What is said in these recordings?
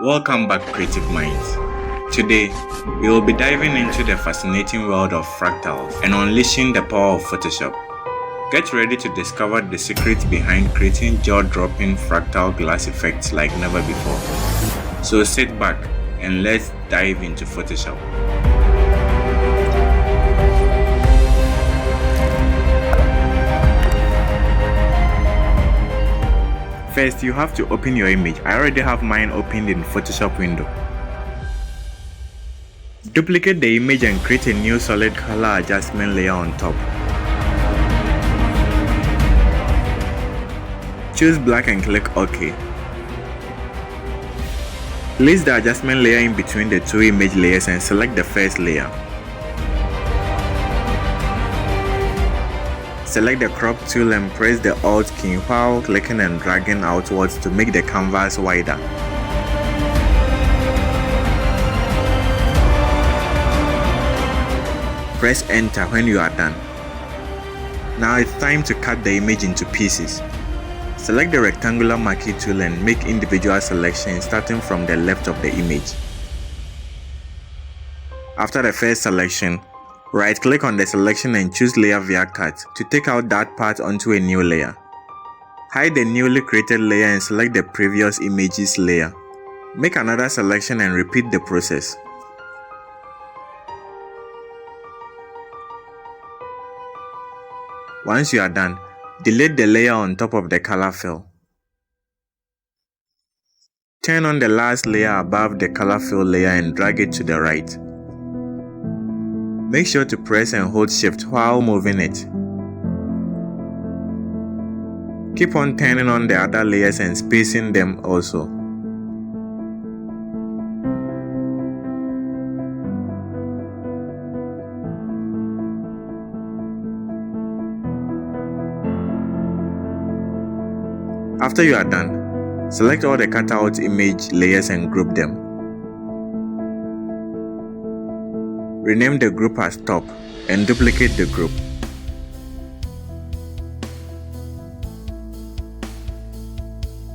Welcome back, creative minds. Today, we will be diving into the fascinating world of fractals and unleashing the power of Photoshop. Get ready to discover the secrets behind creating jaw-dropping fractal glass effects like never before. So sit back and let's dive into Photoshop. First, you have to open your image. I already have mine opened in Photoshop window. Duplicate the image and create a new solid color adjustment layer on top. Choose black and click OK. Place the adjustment layer in between the two image layers and select the first layer. Select the crop tool and press the Alt key while clicking and dragging outwards to make the canvas wider. Press Enter when you are done. Now it's time to cut the image into pieces. Select the rectangular marquee tool and make individual selections starting from the left of the image. After the first selection, right-click on the selection and choose Layer via Cut to take out that part onto a new layer. Hide the newly created layer and select the previous image's layer. Make another selection and repeat the process. Once you are done, delete the layer on top of the color fill. Turn on the last layer above the color fill layer and drag it to the right. Make sure to press and hold Shift while moving it. Keep on turning on the other layers and spacing them also. After you are done, select all the cutout image layers and group them. Rename the group as Top and duplicate the group.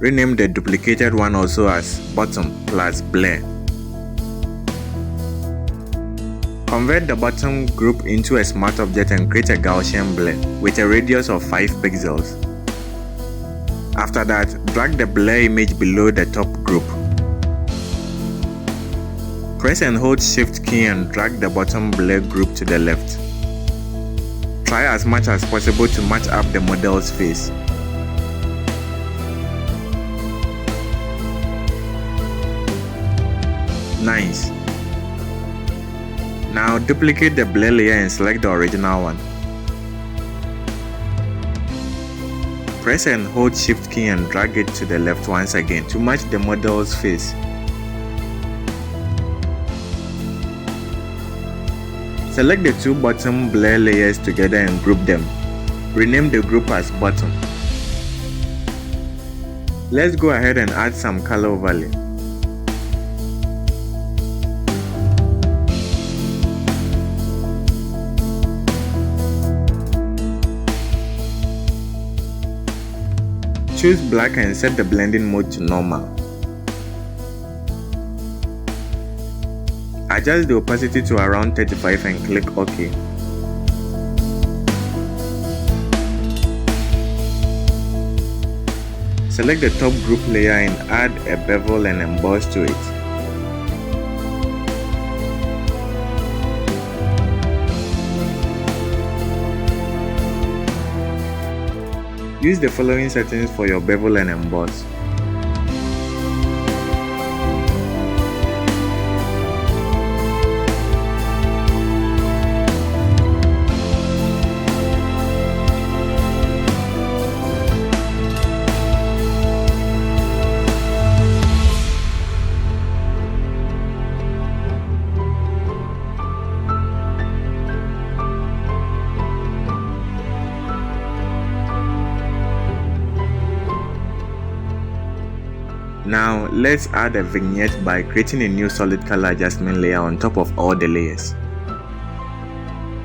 Rename the duplicated one also as Bottom plus Blur. Convert the bottom group into a smart object and create a Gaussian blur with a radius of 5 pixels. After that, drag the blur image below the top group. Press and hold Shift key and drag the bottom blur group to the left. Try as much as possible to match up the model's face. Nice. Now duplicate the blur layer and select the original one. Press and hold Shift key and drag it to the left once again to match the model's face. Select the two bottom blur layers together and group them. Rename the group as Bottom. Let's go ahead and add some color overlay. Choose black and set the blending mode to normal. Adjust the opacity to around 35 and click OK. Select the top group layer and add a bevel and emboss to it. Use the following settings for your bevel and emboss. Now let's add a vignette by creating a new solid color adjustment layer on top of all the layers.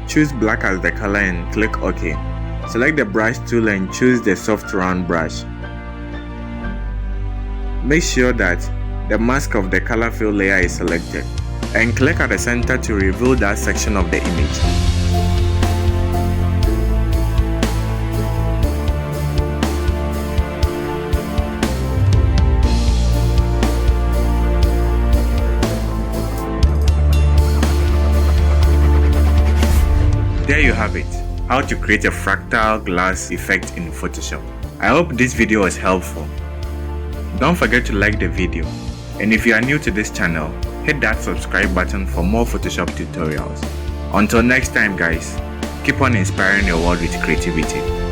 Choose black as the color and click OK. Select the brush tool and choose the soft round brush. Make sure that the mask of the color fill layer is selected, and click at the center to reveal that section of the image. There you have it, how to create a fractal glass effect in Photoshop. I hope this video was helpful. Don't forget to like the video, and if you are new to this channel, hit that subscribe button for more Photoshop tutorials. Until next time guys, keep on inspiring your world with creativity.